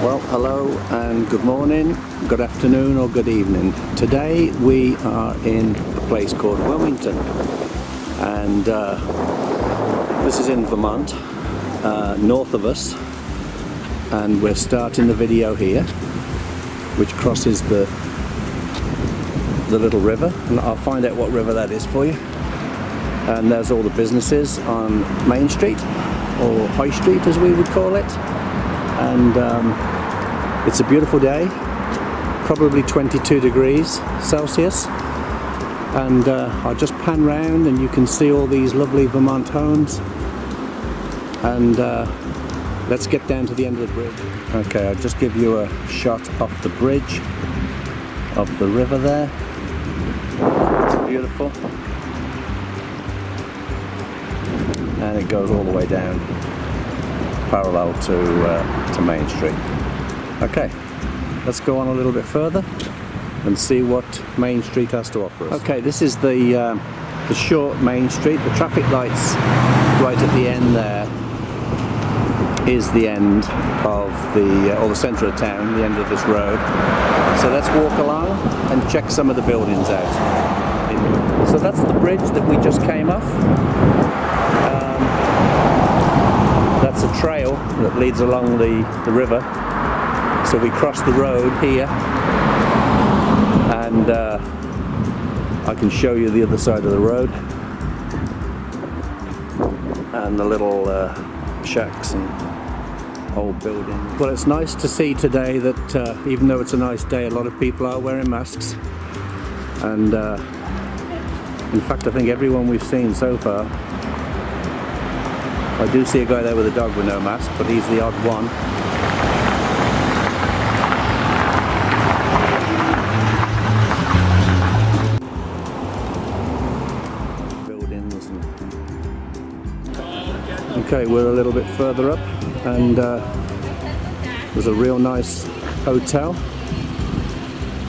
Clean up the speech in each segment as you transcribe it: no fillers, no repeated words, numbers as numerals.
Well, hello and good morning, good afternoon or good evening. Today we are in a place called Wilmington, and this is in Vermont, north of us, and we're starting the video here, which crosses the little river, and I'll find out what river that is for you. And there's all the businesses on Main Street, or High Street as we would call it. And it's a beautiful day, probably 22 degrees Celsius, and I'll just pan round and you can see all these lovely Vermont homes, and let's get down to the end of the bridge. Okay, I'll just give you a shot off the bridge of the river there. It's beautiful, and it goes all the way down parallel to Main Street. Okay, let's go on a little bit further and see what Main Street has to offer us. Okay, this is the short Main Street. The traffic lights right at the end there is the end of or the centre of town, the end of this road. So let's walk along and check some of the buildings out. So that's the bridge that we just came off. That's a trail that leads along the river. So we cross the road here, and I can show you the other side of the road and the little shacks and old buildings. Well, it's nice to see today that even though it's a nice day, a lot of people are wearing masks, and in fact I think everyone we've seen so far. I do see a guy there with a dog with no mask, but he's the odd one. Okay, we're a little bit further up, and there's a real nice hotel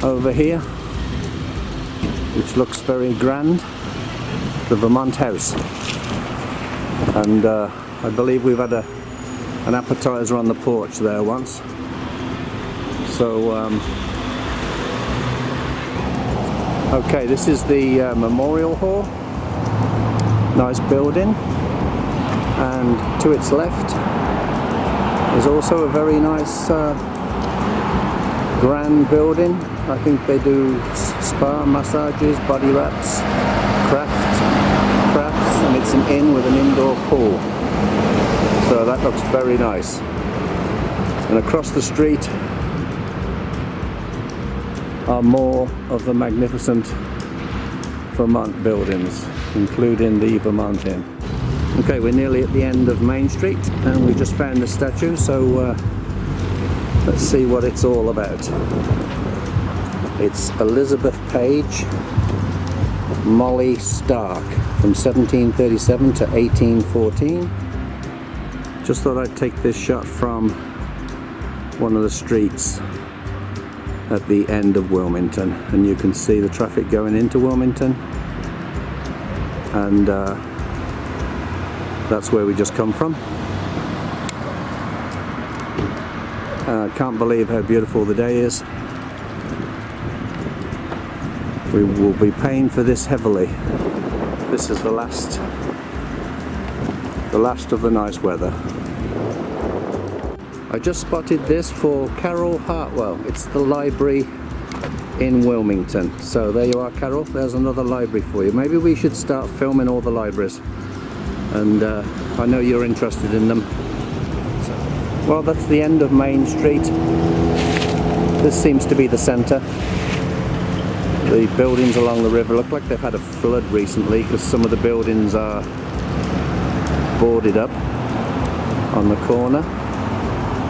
over here which looks very grand, the Vermont House, and I believe we've had an appetizer on the porch there once. So okay, this is the Memorial Hall, nice building. And to its left is also a very nice grand building. I think they do spa, massages, body wraps, crafts, and it's an inn with an indoor pool. So that looks very nice. And across the street are more of the magnificent Vermont buildings, including the Vermont Inn. Okay, we're nearly at the end of Main Street, and we just found the statue, so let's see what it's all about. It's Elizabeth Page, Molly Stark, from 1737 to 1814. Just thought I'd take this shot from one of the streets at the end of Wilmington, and you can see the traffic going into Wilmington, and that's where we just come from. I can't believe how beautiful the day is. We will be paying for this heavily. This is the last of the nice weather. I just spotted this for Carol Hartwell. It's the library in Wilmington. So there you are, Carol. There's another library for you. Maybe we should start filming all the libraries. And I know you're interested in them. Well, that's the end of Main Street. This seems to be the centre. The buildings along the river look like they've had a flood recently, because some of the buildings are boarded up on the corner.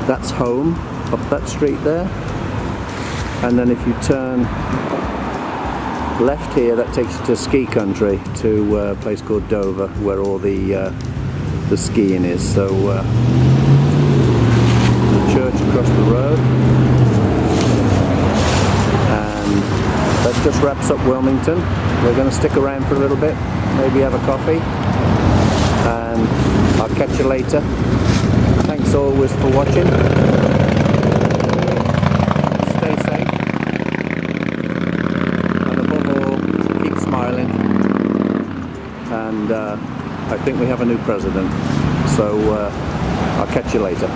That's home up that street there, and then if you turn left here, that takes you to ski country, to a place called Dover, where all the skiing is. So the church across the road, and that just wraps up Wilmington. We're going to stick around for a little bit, maybe have a coffee, and I'll catch you later. Thanks always for watching. and I think we have a new president. So I'll catch you later.